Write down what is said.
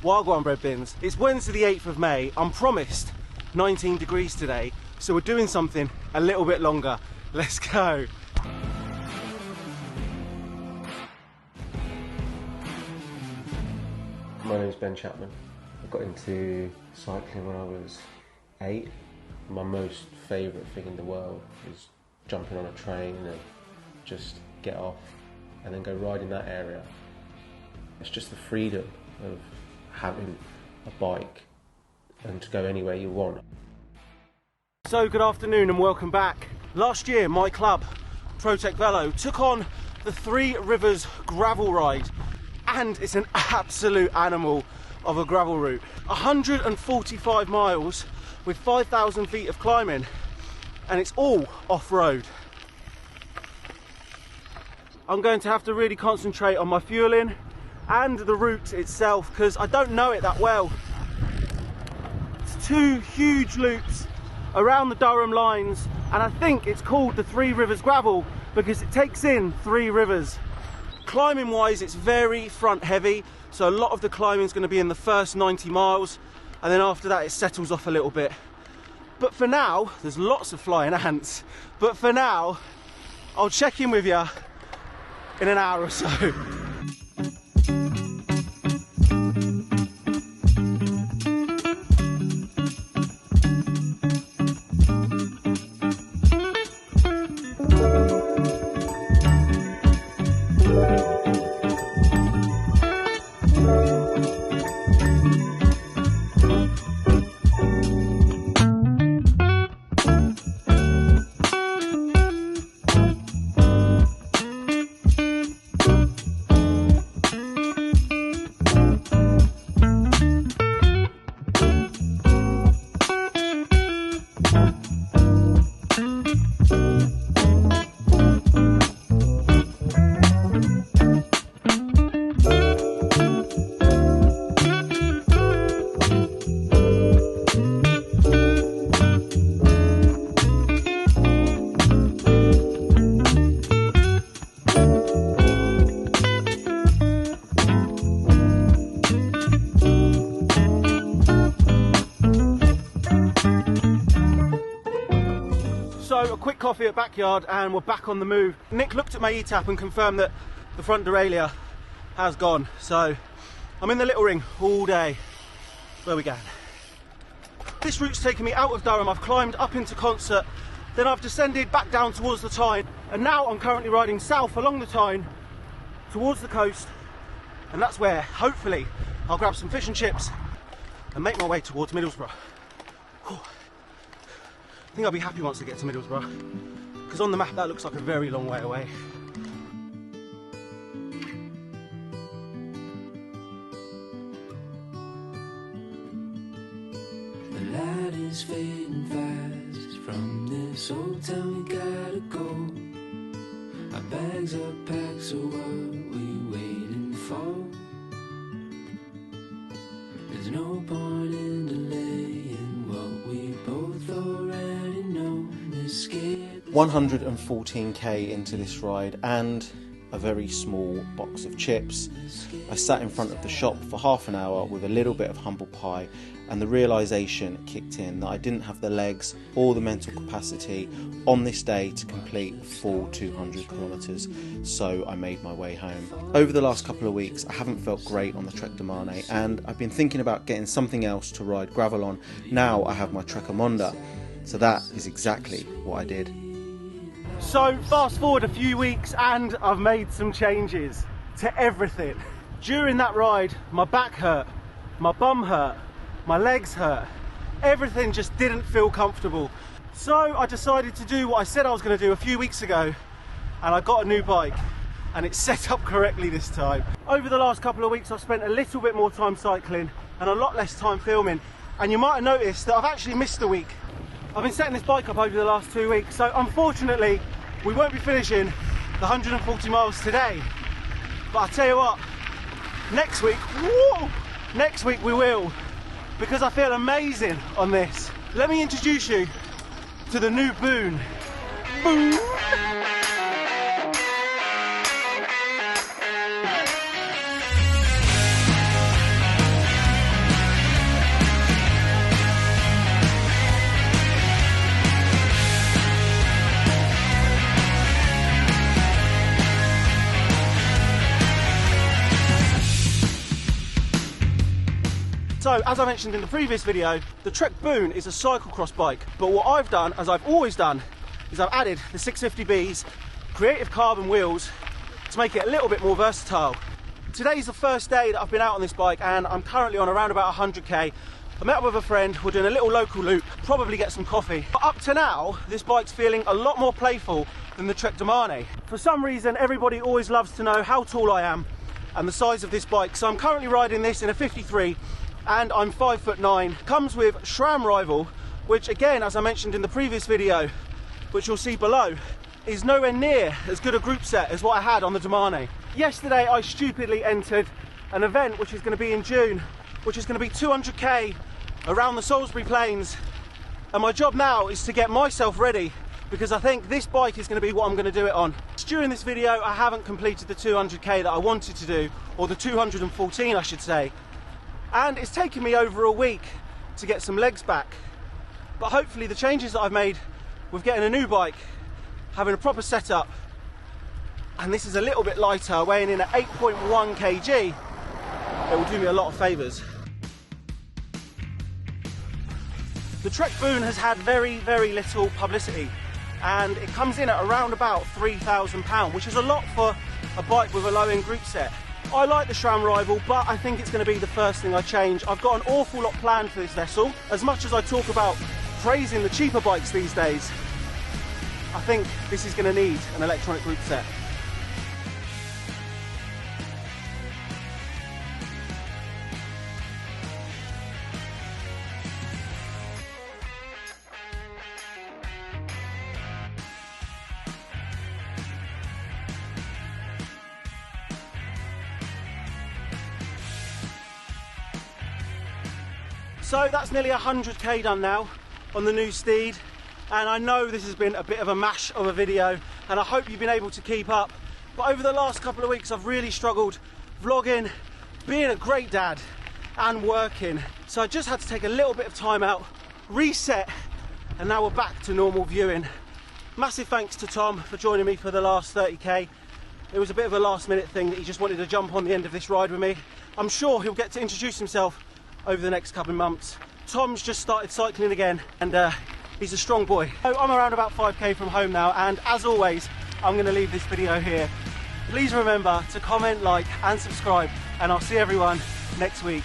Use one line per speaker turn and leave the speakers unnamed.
Wagwan bread bins. It's Wednesday the 8th of May. I'm promised 19 degrees today, so we're doing something a little bit longer. Let's go.
My name's Ben Chapman. I got into cycling when I was 8. My most favourite thing in the world was jumping on a train and just get off and then go ride in that area. It's just the freedom of having a bike and to go anywhere you want.
So good afternoon and welcome back. Last year my club, Trek Velo, took on the Three Rivers gravel ride, and it's an absolute animal of a gravel route. 145 miles with 5,000 feet of climbing, and it's all off-road. I'm going to have to really concentrate on my fueling and the route itself because I don't know it that well. It's 2 huge loops around the Durham lines, and I think it's called the Three Rivers gravel because it takes in 3 rivers. Climbing wise, it's very front heavy, so a lot of the climbing is going to be in the first 90 miles, and then after that it settles off a little bit. But for now, there's lots of flying ants, but for now I'll check in with you in an hour or so. So a quick coffee at Backyard and we're back on the move. Nick looked at my e-tap and confirmed that the front derailleur has gone. So I'm in the little ring all day. Where we going? This route's taken me out of Durham. I've climbed up into Concert, then I've descended back down towards the Tyne, and now I'm currently riding south along the Tyne towards the coast, and that's where hopefully I'll grab some fish and chips and make my way towards Middlesbrough. Whew. I think I'll be happy once I get to Middlesbrough, because on the map that looks like a very long way away.
The light is fading fast from this old town, we gotta go. Our bags are packed, so what we waiting for? There's no point in delaying what we both already know.
114k into this ride and a very small box of chips. I sat in front of the shop for half an hour with a little bit of humble pie, and the realisation kicked in that I didn't have the legs or the mental capacity on this day to complete a full 200 kilometres, so I made my way home. Over the last couple of weeks I haven't felt great on the Trek Domane, and I've been thinking about getting something else to ride gravel on. Now I have my Trek-a-Monda, so that is exactly what I did.
So fast forward a few weeks and I've made some changes to everything. During that ride my back hurt, my bum hurt, my legs hurt, everything just didn't feel comfortable. So I decided to do what I said I was going to do a few weeks ago, and I got a new bike and it's set up correctly this time. Over the last couple of weeks I've spent a little bit more time cycling and a lot less time filming, and you might have noticed that I've actually missed a week. I've been setting this bike up over the last 2 weeks, so unfortunately we won't be finishing the 140 miles today. But I'll tell you what, next week, whoa, next week we will, because I feel amazing on this. Let me introduce you to the new Boone. Boone! So, as I mentioned in the previous video, the Trek Boone is a cyclocross bike, but what I've done, as I've always done, is I've added the 650B's creative carbon wheels to make it a little bit more versatile. Today's the first day that I've been out on this bike, and I'm currently on around about 100k. I met up with a friend, we're doing a little local loop, probably get some coffee. But up to now, this bike's feeling a lot more playful than the Trek Domane. For some reason, everybody always loves to know how tall I am and the size of this bike. So I'm currently riding this in a 53, and I'm 5'9". Comes with SRAM Rival, which again, as I mentioned in the previous video, which you'll see below, is nowhere near as good a group set as what I had on the Domane. Yesterday, I stupidly entered an event which is going to be in June, which is going to be 200k around the Salisbury Plains, and my job now is to get myself ready, because I think this bike is going to be what I'm going to do it on. During this video, I haven't completed the 200k that I wanted to do, or the 214 I should say, and it's taken me over a week to get some legs back. But hopefully the changes that I've made with getting a new bike, having a proper setup, and this is a little bit lighter, weighing in at 8.1 kg, it will do me a lot of favours. The Trek Boone has had very, very little publicity, and it comes in at around about £3,000, which is a lot for a bike with a low-end group set. I like the SRAM Rival, but I think it's going to be the first thing I change. I've got an awful lot planned for this vessel. As much as I talk about praising the cheaper bikes these days, I think this is going to need an electronic group set. So that's nearly 100k done now on the new Steed, and I know this has been a bit of a mash of a video, and I hope you've been able to keep up. But over the last couple of weeks I've really struggled vlogging, being a great dad and working, so I just had to take a little bit of time out, reset, and now we're back to normal viewing. Massive thanks to Tom for joining me for the last 30k. It was a bit of a last minute thing that he just wanted to jump on the end of this ride with me. I'm sure he'll get to introduce himself over the next couple of months. Tom's just started cycling again, and he's a strong boy. So I'm around about 5k from home now, and as always, I'm going to leave this video here. Please remember to comment, like and subscribe, and I'll see everyone next week.